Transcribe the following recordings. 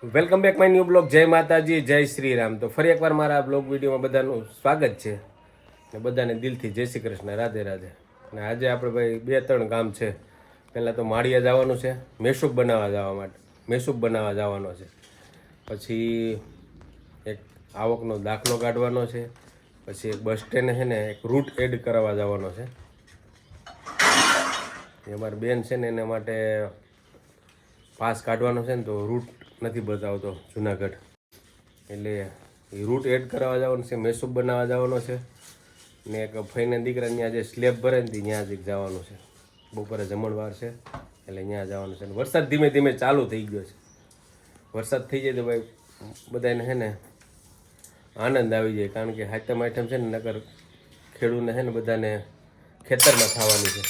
Welcome back my new blog. જય માતાજી, જય શ્રી રામ. તો ફરી એકવાર મારા બ્લોગ વિડીયોમાં બધાનું સ્વાગત છે ને બધાને દિલથી જય શ્રી કૃષ્ણ, રાધે રાધે. અને આજે આપણે ભાઈ 2-3 કામ છે. પહેલાં તો માળિયા જવાનું છે, મેસૂબ બનાવવા જવાનો છે. પછી એક આવકનો દાખલો કાઢવાનો છે. પછી એક બસ સ્ટેન્ડ છે ને એક રૂટ એડ કરાવવા જવાનો છે. અમારી બેન છે ને એના માટે પાસ કાઢવાનો છે ને તો રૂટ નથી બતાવતો જુનાગઢ, એટલે એ રૂટ એડ કરાવવા જવાનું છે. મેસૂબ બનાવવા જવાનો છે ને એક ફઈના દીકરા ત્યાં જે સ્લેબ ભરે ને ત્યાં જ જવાનું છે. બપોરે જમણવાર છે એટલે ત્યાં જવાનું છે. વરસાદ ધીમે ધીમે ચાલુ થઈ ગયો છે. વરસાદ થઈ જાય તો ભાઈ બધાને છે ને આનંદ આવી જાય, કારણ કે હાથમ આઈટમ છે ને નકર ખેડૂતને છે ને બધાને ખેતરમાં થવાની છે,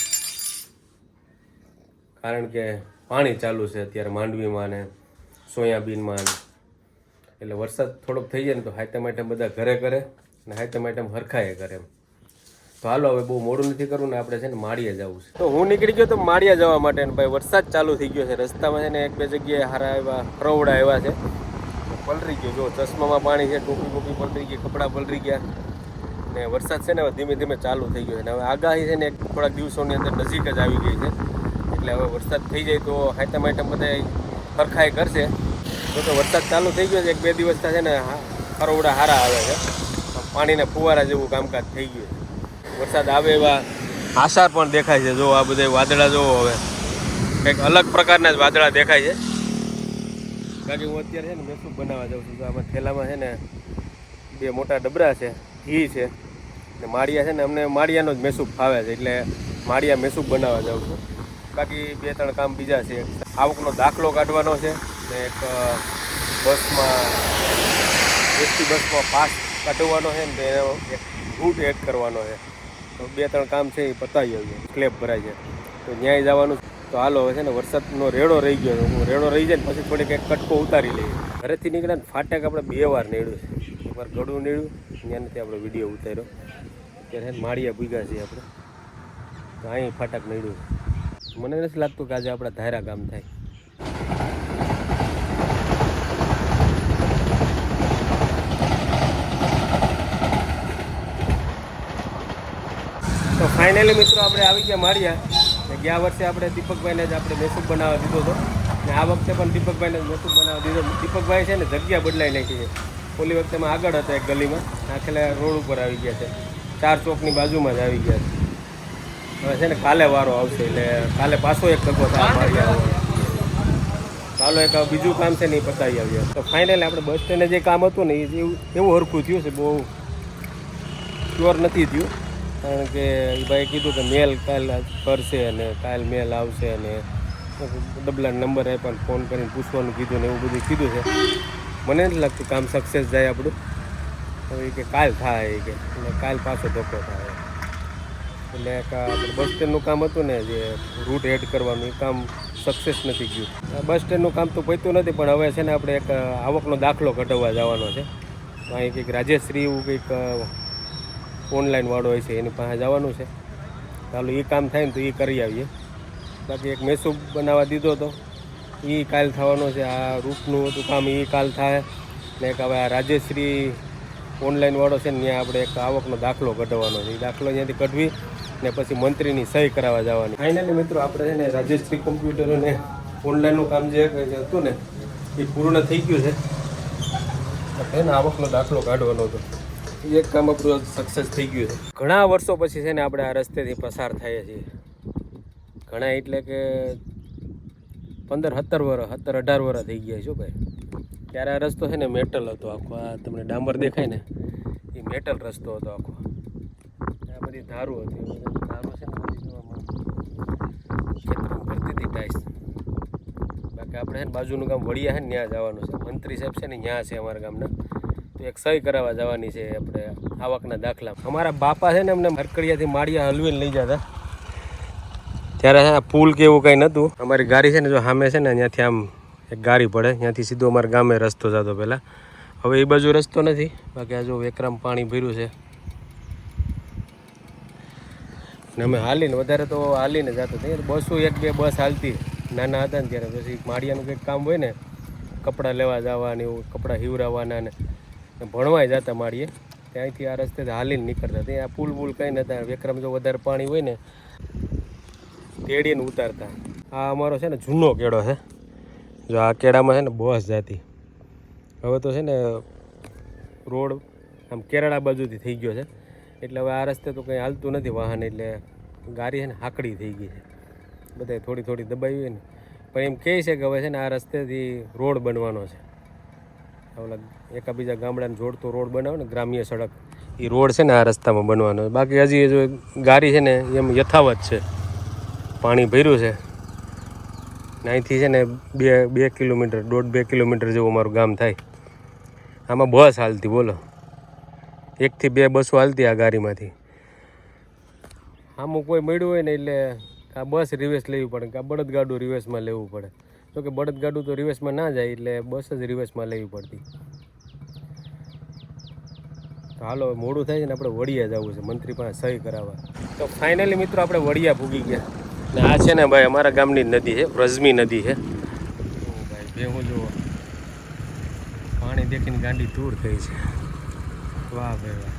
કારણ કે પાણી ચાલુ છે અત્યારે માંડવીમાં ને સોયાબીનમાં ને. એટલે વરસાદ થોડોક થઈ જાય ને તો હાથમ આઈટમ બધા ઘરે કરે ને હાથમ આઈટમ હરખાએ કરે એમ. તો હાલો હવે બહુ મોડું નથી કરવું ને આપણે છે ને માળિયા જવું છે. તો હું નીકળી ગયો તો માળિયા જવા માટે ને ભાઈ વરસાદ ચાલુ થઈ ગયો છે. રસ્તામાં છે ને 1-2 જગ્યાએ હારા એવા ફરવડા આવ્યા છે. પલરી ગયો, જો ચશ્મામાં પાણી છે, ટોપી બોપી પલરી ગઈ, કપડાં પલરી ગયા ને વરસાદ છે ને હવે ધીમે ધીમે ચાલુ થઈ ગયો છે. ને હવે આગાહી છે ને થોડાક દિવસોની અંદર નજીક જ આવી ગઈ છે. એટલે હવે વરસાદ થઈ જાય તો હાથમ આઈટમ બધા હરખાઈ કરશે. તો વરસાદ ચાલુ થઈ ગયો છે, 1-2 દિવસથી છે ને ફરવડા સારા આવે છે, પાણીના ફુવારા જેવું કામકાજ થઈ ગયું છે. વરસાદ આવે એવા આસાર પણ દેખાય છે. જો આ બધા વાદળા જોવો, હવે કંઈક અલગ પ્રકારના જ વાદળા દેખાય છે. બાકી હું અત્યારે છે ને મેસૂબ બનાવવા જાઉં છું. તો આમાં થેલામાં છે ને 2 મોટા ડબરા છે, ઘી છે ને માળિયા છે ને અમને માળિયાનો જ મેસૂબ ફાવે છે એટલે માળિયા મેસૂબ બનાવવા જાઉં છું. બાકી 2-3 કામ બીજા છે. આવકનો દાખલો કાઢવાનો છે ને એક બસમાં એસટી બસમાં પાસ કાઢવાનો છે ને તો એનો એક રૂટ એડ કરવાનો છે. તો 2-3 કામ છે એ પતાવી આવીએ. સ્લેબ ભરાય છે તો ન્યાય જવાનું. તો હાલો હવે છે ને વરસાદનો રેડો રહી ગયો છે. હું રેડો રહી જાય ને પછી થોડીક એક કટકો ઉતારી લઈએ. ઘરેથી નીકળ્યા ને ફાટક આપણે 2 વાર નીળ્યું છે. એકવાર ગળું નીળ્યું, ત્યાંથી આપણે વિડીયો ઉતાર્યો. અત્યારે માળિયા ભૂગ્યા છીએ આપણે, તો અહીં ફાટક નીળ્યું. મને નથી લાગતું કે આજે આપણા ધારા કામ થાય. તો ફાઇનલી મિત્રો આપણે આવી ગયા માળિયા. ગયા વર્ષે આપણે દીપકભાઈને જ આપણે મેસૂબ બનાવવા દીધો હતો ને આ વખતે પણ દીપકભાઈને જ મેસૂબ બનાવવા દીધો. દીપકભાઈ છે ને જગ્યા બદલાઈ નાખી છે. ઓલી વખતે અમે આગળ હતા એક ગલીમાં, આખેલા રોડ ઉપર આવી ગયા છે, 4 ચોકની બાજુમાં જ આવી ગયા છે. હવે છે ને કાલે વારો આવશે એટલે કાલે પાછો એક તકો થાય માળિયા. ચાલો એક બીજું કામ છે ને એ પતાવી આવીએ. તો ફાઇનલી આપણે બસ સ્ટેન્ડે જે કામ હતું ને એ એવું હરખું થયું છે, બહુ શ્યોર નથી થયું, કારણ કે એ ભાઈ કીધું કે મેલ કાલ કરશે અને કાલ મેલ આવશે અને ડબલા નંબર આપ્યા, ફોન કરીને પૂછવાનું કીધું ને એવું બધું કીધું છે. મને નથી લાગતું કામ સક્સેસ જાય આપણું. હવે કે કાલ થાય કે કાલ પાછો ધક્કો થાય. એટલે આપણે બસ સ્ટેન્ડનું કામ હતું ને જે રૂટ એડ કરવાનું, એ કામ સક્સેસ નથી ગયું. બસ સ્ટેન્ડનું કામ તો પત્યું નથી, પણ હવે છે ને આપણે એક આવકનો દાખલો કઢાવવા જવાનો છે. તો અહીં કંઈક રાજેશ્રી એવું કંઈક ઓનલાઈન વાળો હોય છે, એની પાસે જવાનું છે. ચાલો એ કામ થાય ને તો એ કરી આવીએ. બાકી એક મેસૂબ બનાવવા દીધો હતો એ કાલ થવાનો છે. આ રૂટનું હતું કામ, એ કાલ થાય ને એક હવે આ રાજેશ્રી ઓનલાઈન વાળો છે ને ત્યાં આપણે એક આવકનો દાખલો કઢાવવાનો છે. એ દાખલો ત્યાંથી કઢવી ને પછી મંત્રીની સહી કરાવવા જવાની. ફાઇનલી મિત્રો આપણે છે ને રાજેશ્રી કોમ્પ્યુટર અને ઓનલાઈનનું કામ જે હતું ને એ પૂર્ણ થઈ ગયું છે. એને આવકનો દાખલો કાઢવાનો હતો, એક કામ આપણું સક્સેસ થઈ ગયું છે. ઘણા વર્ષો પછી છે ને આપણે આ રસ્તેથી પસાર થઈએ છીએ. ઘણા એટલે કે 15-17 વર્ષ 17-18 વર્ષ થઈ ગયા છે ભાઈ. ત્યારે આ રસ્તો છે ને મેટલ હતો આખો. આ તમને ડામર દેખાય ને એ મેટલ રસ્તો હતો આખો. આ બધી ધારું હતી, ધારું છે ને બધી જોવામાં ખેતરમાં ભરતી હતી ટાઈસ. બાકી આપણે છે ને બાજુનું ગામ વડિયા છે ને ત્યાં જવાનું છે. મંત્રી સાહેબ છે ને ત્યાં છે અમારા ગામના, તો એક સહી કરાવવા જવાની છે આપણે આવકના દાખલા. અમારા બાપા છે ને અમને હરકડિયાથી માળિયા હલવીને લઈ જતા. ત્યારે છે પુલ કે એવું કંઈ નહોતું. અમારી ગાડી છે ને જો સામે છે ને ત્યાંથી આમ એક ગાડી પડે, ત્યાંથી સીધો અમારા ગામે રસ્તો જતો પહેલાં. હવે એ બાજુ રસ્તો નથી. બાકી આ જો વેકરામ પાણી ભર્યું છે ને અમે હાલીને, વધારે તો હાલીને જતો. બસો 1-2 બસ હાલતી નાના હતા ને ત્યારે. પછી માળિયાનું કંઈક કામ હોય ને, કપડાં લેવા જવા ને એવું કપડાં હીવરાવાના ને ભણવાય જતા માળીએ ત્યાંથી આ રસ્તેથી હાલીને નીકળતા ત્યાં પુલ કંઈ નહોતા વિક્રમ જો વધારે પાણી હોય ને તેડીને ઉતારતા આ અમારો છે ને જૂનો કેળો છે જો આ કેળામાં છે ને બસ જાતી હવે તો છે ને રોડ આમ કેરળા બાજુથી થઈ ગયો છે એટલે હવે આ રસ્તે તો કંઈ હાલતું નથી વાહન એટલે ગાડી છે ને હાકડી થઈ ગઈ છે બધાય થોડી થોડી દબાવી હોય ને પણ એમ કહે છે કે હવે છે ને આ રસ્તેથી રોડ બનવાનો છે ઓલા એકાબીજા ગામડાને જોડતો રોડ બનાવે ને ગ્રામ્ય સડક એ રોડ છે ને આ રસ્તામાં બનવાનો છે બાકી હજી જો ગાડી છે ને એમ યથાવત છે પાણી ભર્યું છે ને અહીંથી છે ને 2 કિલોમીટર 1.5-2 કિલોમીટર જેવું અમારું ગામ થાય આમાં બસ હાલતી બોલો 1 થી 2 બસો હાલતી આ ગાડીમાંથી આમાં કોઈ મળ્યું હોય ને એટલે આ બસ રિવેસ લેવી પડે કે આ બળદગાડું રિવેસમાં લેવું પડે જો કે બળદગાડું તો રિવેસમાં ના જાય એટલે બસ જ રિવેસમાં લેવી પડતી તો હાલો મોડું થાય છે ને આપણે વડિયા જવું છે મંત્રી પાસે સહી કરાવવા તો ફાઇનલી મિત્રો આપણે વડિયા પૂગી ગયા ને આ છે ને ભાઈ અમારા ગામની નદી છે વ્રજમી નદી છે ભાઈ ભેહું જુઓ પાણી દેખીને ગાંડી દૂર થઈ છે વાહ ભાઈ વાહ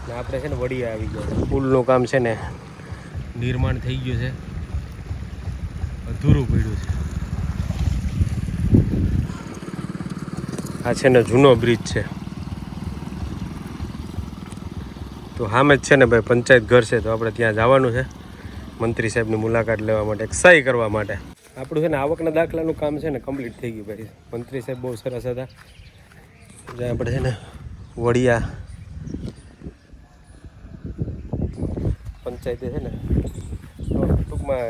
ને આપણે છે ને વડિયા આવી ગયા પુલનું કામ છે ને નિર્માણ થઈ ગયું છે અધૂરું પડ્યું છે આ છે ને જૂનો બ્રિજ છે તો સામે જ છે ને ભાઈ પંચાયત ઘર છે તો આપણે ત્યાં જવાનું છે મંત્રી સાહેબની મુલાકાત લેવા માટે સહી કરવા માટે આપણું છે ને આવકના દાખલાનું કામ છે ને કમ્પ્લીટ થઈ ગયું ભાઈ મંત્રી સાહેબ બહુ સરસ હતા જ્યાં આપણે છે ને વડિયા પંચાયતે છે ને ટૂંકમાં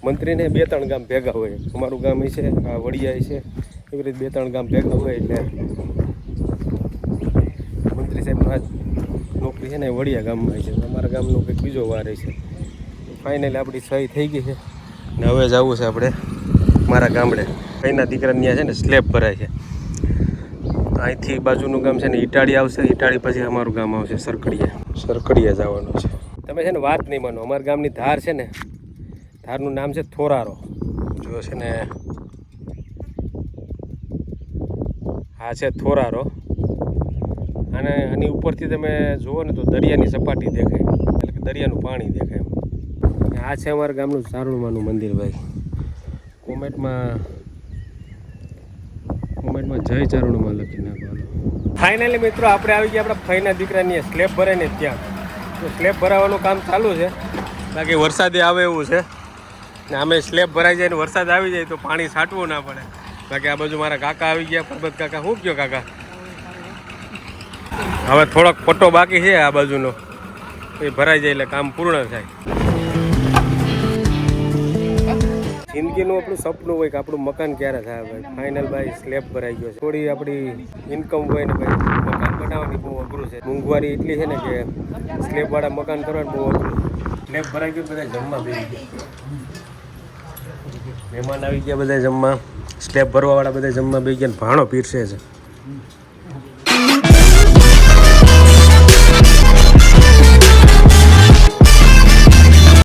મંત્રીને 2-3 ગામ ભેગા હોય અમારું ગામ છે આ વડિયા છે એવી રીતે 2-3 ગામ ભેગા હોય એટલે મંત્રી સાહેબનો આ નોકરી છે ને વડિયા ગામમાં છે અમારા ગામનો કંઈક બીજો વાર છે ફાઇનલી આપણી સહી થઈ ગઈ છે ને હવે જવું છે આપણે મારા ગામડે કઈના દીકરાને ત્યાં છે ને સ્લેબ ભરાય છે અહીંથી બાજુનું ગામ છે ને ઈટાળી આવશે ઈટાળી પછી અમારું ગામ આવશે સરકડિયા જવાનું છે તમે છે ને વાત નહીં માનો અમારા ગામની ધાર છે ને ધારનું નામ છે થોરારો જો છે ને આ છે થોરારો અને આની ઉપરથી તમે જુઓ ને તો દરિયાની સપાટી દેખાય એટલે કે દરિયાનું પાણી દેખાય આ છે અમારા ગામનું ચારણુમાનું મંદિર ભાઈ કોમેન્ટમાં જય ચારણુમાં લખી નાખવાનું ફાઇનલી મિત્રો આપણે આવી ગયા આપણા ફઈના દીકરાની સ્લેબ ભરે ને ત્યાં તો સ્લેબ ભરાવાનું કામ ચાલુ છે બાકી વરસાદે આવે એવું છે ને આમે સ્લેબ ભરાઈ જાય ને વરસાદ આવી જાય તો પાણી છાંટવું ના પડે બાકી આ બાજુ મારા કાકા આવી ગયા પરબત કાકા શું કયો કાકા હવે થોડોક પટ્ટો બાકી છે આ બાજુનો એ ભરાઈ જાય એટલે કામ પૂર્ણ થાય જિંદગીનું આપણું સપનું હોય કે આપણું મકાન ક્યારે થાય ભાઈ ફાઇનલ ભાઈ સ્લેબ ભરાઈ ગયો છે થોડી આપણી ઇન્કમ હોય ને ભાઈ મકાન બનાવવાની બહુ અઘરું છે મોંઘવારી એટલી છે ને કે સ્લેબવાળા મકાન કરવાનું બહુ અઘરું સ્લેબ ભરાઈ ગયું બધા જમવા બેસી ગયા મહેમાન આવી ગયા બધા જમવા સ્લેબ ભરવાવાળા બધા જમવા બેસી ગયા ભાણો પીરસે છે